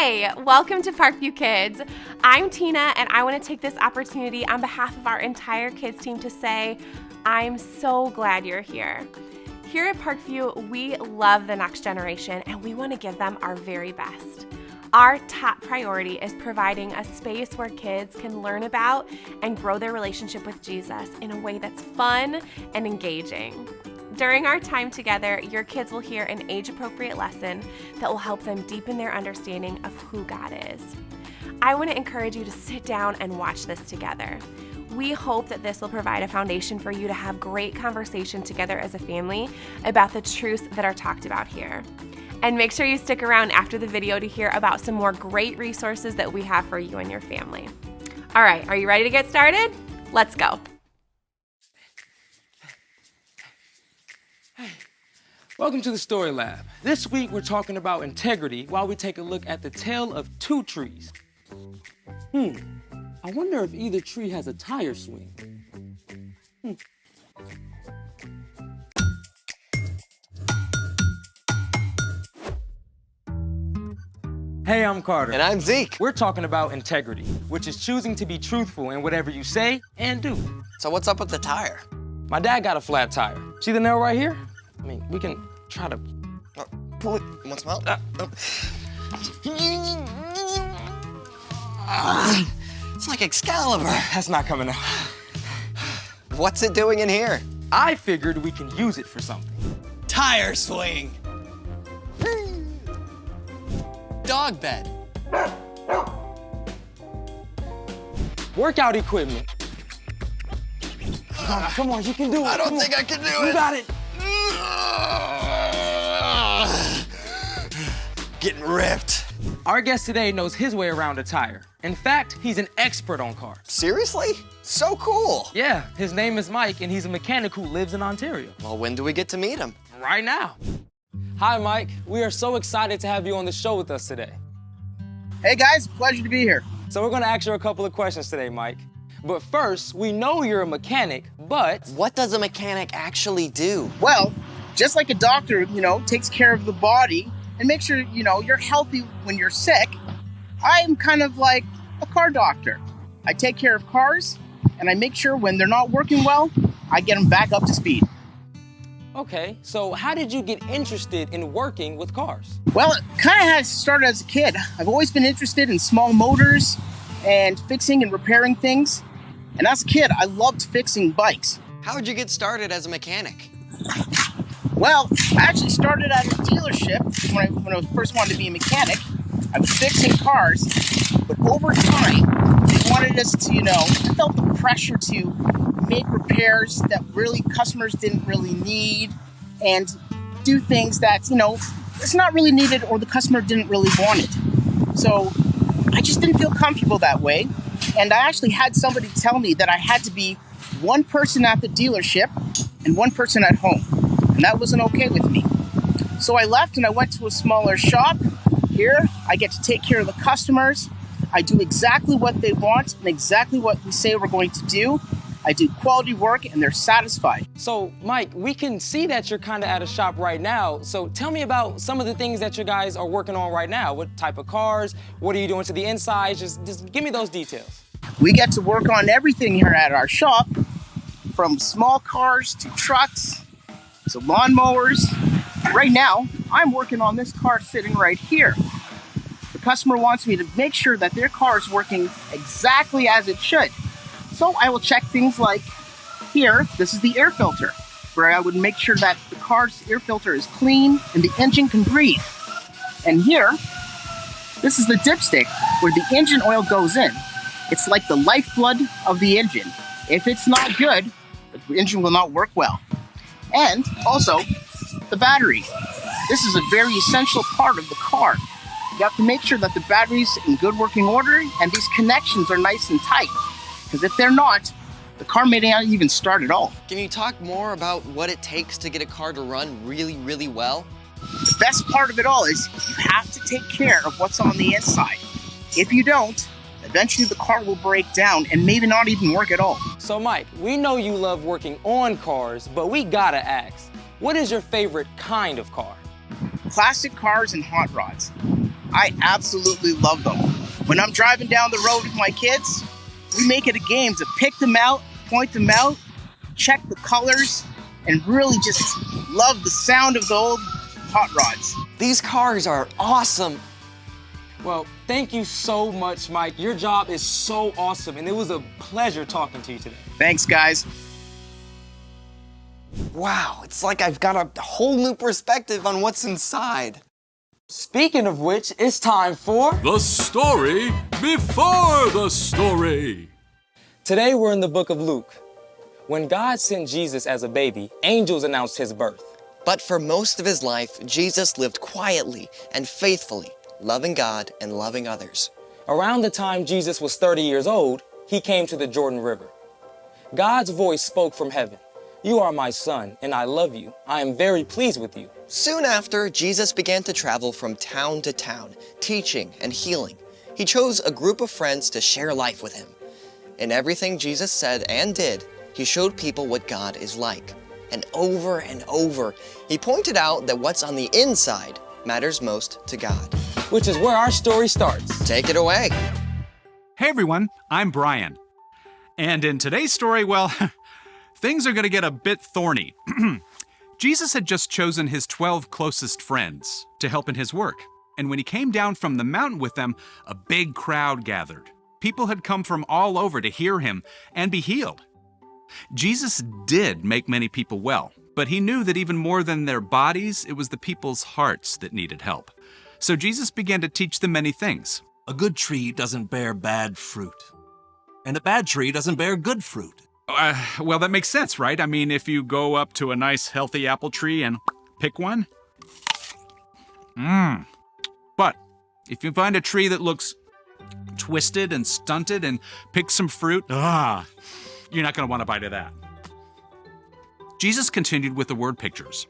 Hey, welcome to Parkview Kids. I'm Tina, and I want to take this opportunity on behalf of our entire kids team to say, I'm so glad you're here. Here at Parkview, we love the next generation, and we want to give them our very best. Our top priority is providing a space where kids can learn about and grow their relationship with Jesus in a way that's fun and engaging. During our time together, your kids will hear an age-appropriate lesson that will help them deepen their understanding of who God is. I want to encourage you to sit down and watch this together. We hope that this will provide a foundation for you to have great conversation together as a family about the truths that are talked about here. And make sure you stick around after the video to hear about some more great resources that we have for you and your family. All right, are you ready to get started? Let's go. Welcome to the Story Lab. This week we're talking about integrity while we take a look at the tale of two trees. I wonder if either tree has a tire swing. Hey, I'm Carter. And I'm Zeke. We're talking about integrity, which is choosing to be truthful in whatever you say and do. So what's up with the tire? My dad got a flat tire. See the nail right here? I mean, we can try to... Pull it. You want some help? It's like Excalibur. That's not coming out. What's it doing in here? I figured we can use it for something. Tire swing. Dog bed. Workout equipment. Come on, you can do it. I don't think I can do it. You got it. Getting ripped. Our guest today knows his way around a tire. In fact, he's an expert on cars. Seriously? So cool. Yeah, his name is Mike, and he's a mechanic who lives in Ontario. Well, when do we get to meet him? Right now. Hi, Mike. We are so excited to have you on the show with us today. Hey guys, pleasure to be here. So we're gonna ask you a couple of questions today, Mike. But first, we know you're a mechanic, but... What does a mechanic actually do? Well, just like a doctor, takes care of the body and makes sure, you're healthy when you're sick, I'm kind of like a car doctor. I take care of cars, and I make sure when they're not working well, I get them back up to speed. Okay, so how did you get interested in working with cars? Well, it kind of has started as a kid. I've always been interested in small motors and fixing and repairing things. And as a kid, I loved fixing bikes. How did you get started as a mechanic? Well, I actually started at a dealership when I first wanted to be a mechanic. I was fixing cars, but over time, they wanted us to, I felt the pressure to make repairs that really customers didn't really need and do things that, it's not really needed or the customer didn't really want it. So I just didn't feel comfortable that way. And I actually had somebody tell me that I had to be one person at the dealership and one person at home. And that wasn't okay with me. So I left and I went to a smaller shop. Here, I get to take care of the customers. I do exactly what they want and exactly what we say we're going to do. I do quality work and they're satisfied. So, Mike, we can see that you're kind of at a shop right now. So tell me about some of the things that you guys are working on right now. What type of cars? What are you doing to the inside? Just give me those details. We get to work on everything here at our shop, from small cars to trucks to lawnmowers. Right now, I'm working on this car sitting right here. The customer wants me to make sure that their car is working exactly as it should. So I will check things like here, this is the air filter, where I would make sure that the car's air filter is clean and the engine can breathe. And here, this is the dipstick, where the engine oil goes in. It's like the lifeblood of the engine. If it's not good, the engine will not work well. And also, the battery. This is a very essential part of the car. You have to make sure that the battery's in good working order and these connections are nice and tight. Because if they're not, the car may not even start at all. Can you talk more about what it takes to get a car to run really, really well? The best part of it all is you have to take care of what's on the inside. If you don't, eventually the car will break down and maybe not even work at all. So Mike, we know you love working on cars, but we gotta ask, what is your favorite kind of car? Classic cars and hot rods. I absolutely love them. When I'm driving down the road with my kids, we make it a game to pick them out, point them out, check the colors, and really just love the sound of the old hot rods. These cars are awesome. Well, thank you so much, Mike. Your job is so awesome, and it was a pleasure talking to you today. Thanks, guys. Wow, it's like I've got a whole new perspective on what's inside. Speaking of which, it's time for The story before the story. Today we're in the book of Luke. When God sent Jesus as a baby, angels announced his birth. But for most of his life, Jesus lived quietly and faithfully, loving God and loving others. Around the time Jesus was 30 years old, he came to the Jordan River. God's voice spoke from heaven. You are my son, and I love you. I am very pleased with you. Soon after, Jesus began to travel from town to town, teaching and healing. He chose a group of friends to share life with him. In everything Jesus said and did, he showed people what God is like. And over, he pointed out that what's on the inside matters most to God. Which is where our story starts. Take it away. Hey everyone, I'm Brian. And in today's story, well, things are going to get a bit thorny. Jesus had just chosen his 12 closest friends to help in his work. And when he came down from the mountain with them, a big crowd gathered. People had come from all over to hear him and be healed. Jesus did make many people well, but he knew that even more than their bodies, it was the people's hearts that needed help. So Jesus began to teach them many things. A good tree doesn't bear bad fruit, and a bad tree doesn't bear good fruit. Well, that makes sense, right? I mean, if you go up to a nice, healthy apple tree and pick one. But if you find a tree that looks twisted and stunted and pick some fruit, you're not going to want to bite of that. Jesus continued with the word pictures.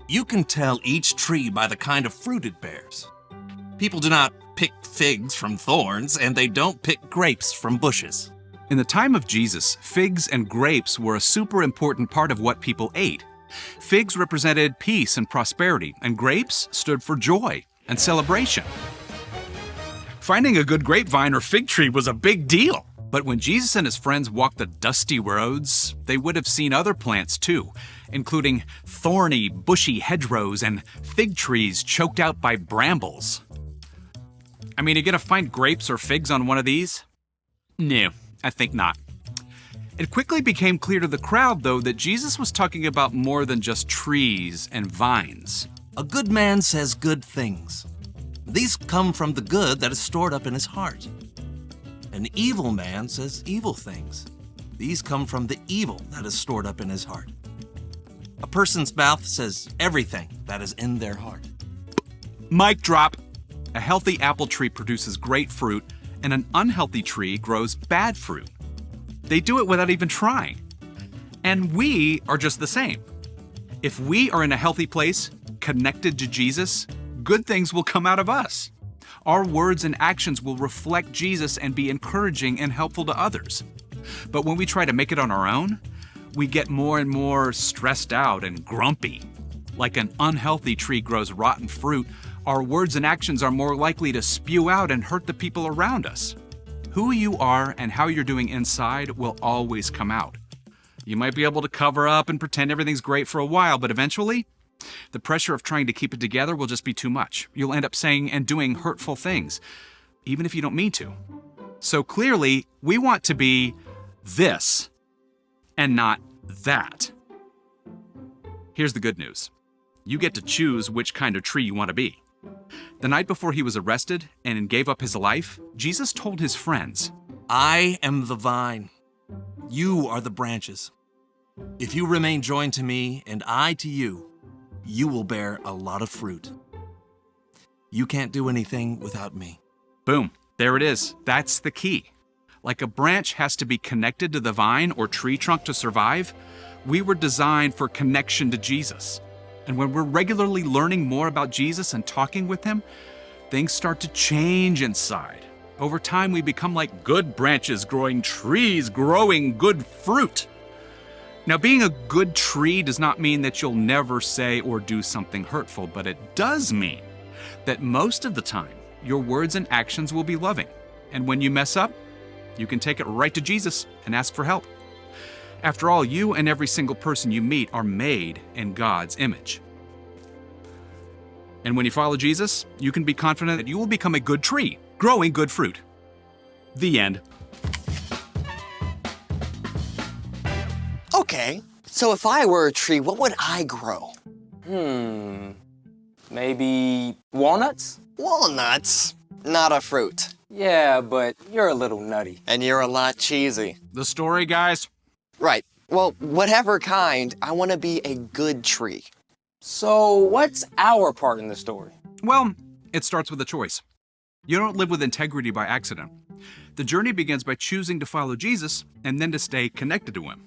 You can tell each tree by the kind of fruit it bears. People do not pick figs from thorns, and they don't pick grapes from bushes. In the time of Jesus, figs and grapes were a super important part of what people ate. Figs represented peace and prosperity, and grapes stood for joy and celebration. Finding a good grapevine or fig tree was a big deal. But when Jesus and his friends walked the dusty roads, they would have seen other plants too, including thorny, bushy hedgerows and fig trees choked out by brambles. I mean, are you gonna find grapes or figs on one of these? No, I think not. It quickly became clear to the crowd, though, that Jesus was talking about more than just trees and vines. A good man says good things. These come from the good that is stored up in his heart. An evil man says evil things. These come from the evil that is stored up in his heart. A person's mouth says everything that is in their heart. Mic drop. A healthy apple tree produces great fruit, and an unhealthy tree grows bad fruit. They do it without even trying. And we are just the same. If we are in a healthy place, connected to Jesus, good things will come out of us. Our words and actions will reflect Jesus and be encouraging and helpful to others. But when we try to make it on our own, we get more and more stressed out and grumpy. Like an unhealthy tree grows rotten fruit, our words and actions are more likely to spew out and hurt the people around us. Who you are and how you're doing inside will always come out. You might be able to cover up and pretend everything's great for a while, but eventually, the pressure of trying to keep it together will just be too much. You'll end up saying and doing hurtful things, even if you don't mean to. So clearly, we want to be this and not that. Here's the good news. You get to choose which kind of tree you want to be. The night before he was arrested and gave up his life, Jesus told his friends, I am the vine. You are the branches. If you remain joined to me and I to you, you will bear a lot of fruit. You can't do anything without me. Boom, there it is. That's the key. Like a branch has to be connected to the vine or tree trunk to survive, we were designed for connection to Jesus. And when we're regularly learning more about Jesus and talking with him, things start to change inside. Over time, we become like good branches growing trees, growing good fruit. Now, being a good tree does not mean that you'll never say or do something hurtful, but it does mean that most of the time, your words and actions will be loving. And when you mess up, you can take it right to Jesus and ask for help. After all, you and every single person you meet are made in God's image. And when you follow Jesus, you can be confident that you will become a good tree, growing good fruit. The end. Okay, so if I were a tree, what would I grow? Maybe walnuts? Walnuts? Not a fruit. Yeah, but you're a little nutty. And you're a lot cheesy. The story, guys? Right. Well, whatever kind, I want to be a good tree. So what's our part in the story? Well, it starts with a choice. You don't live with integrity by accident. The journey begins by choosing to follow Jesus and then to stay connected to him.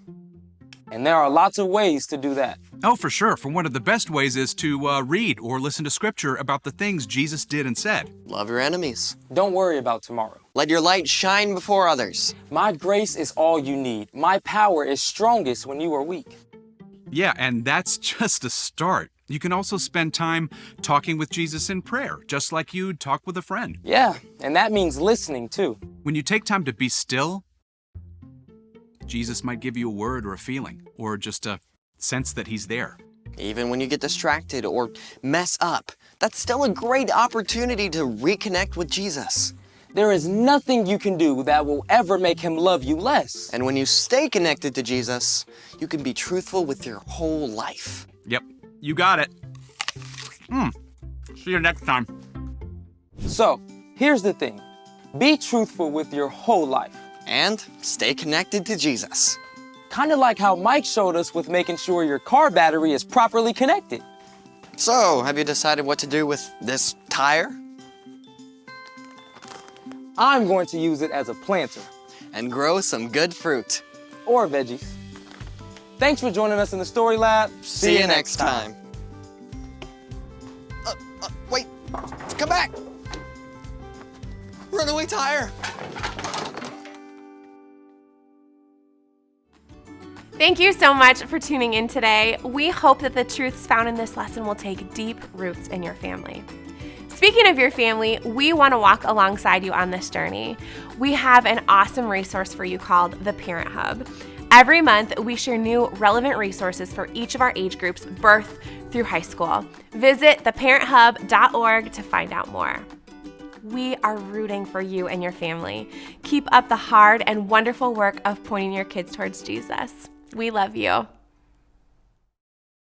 And there are lots of ways to do that. Oh, for sure. For one of the best ways is to read or listen to scripture about the things Jesus did and said. Love your enemies. Don't worry about tomorrow. Let your light shine before others. My grace is all you need. My power is strongest when you are weak. Yeah, and that's just a start. You can also spend time talking with Jesus in prayer, just like you'd talk with a friend. Yeah, and that means listening too. When you take time to be still, Jesus might give you a word or a feeling, or just a sense that he's there. Even when you get distracted or mess up, that's still a great opportunity to reconnect with Jesus. There is nothing you can do that will ever make him love you less. And when you stay connected to Jesus, you can be truthful with your whole life. Yep, you got it. See you next time. So, here's the thing. Be truthful with your whole life. And stay connected to Jesus. Kind of like how Mike showed us with making sure your car battery is properly connected. So, have you decided what to do with this tire? I'm going to use it as a planter. And grow some good fruit. Or veggies. Thanks for joining us in the Story Lab. See you next time. Wait, come back. Runaway tire. Thank you so much for tuning in today. We hope that the truths found in this lesson will take deep roots in your family. Speaking of your family, we want to walk alongside you on this journey. We have an awesome resource for you called the Parent Hub. Every month, we share new relevant resources for each of our age groups, birth through high school. Visit theparenthub.org to find out more. We are rooting for you and your family. Keep up the hard and wonderful work of pointing your kids towards Jesus. We love you.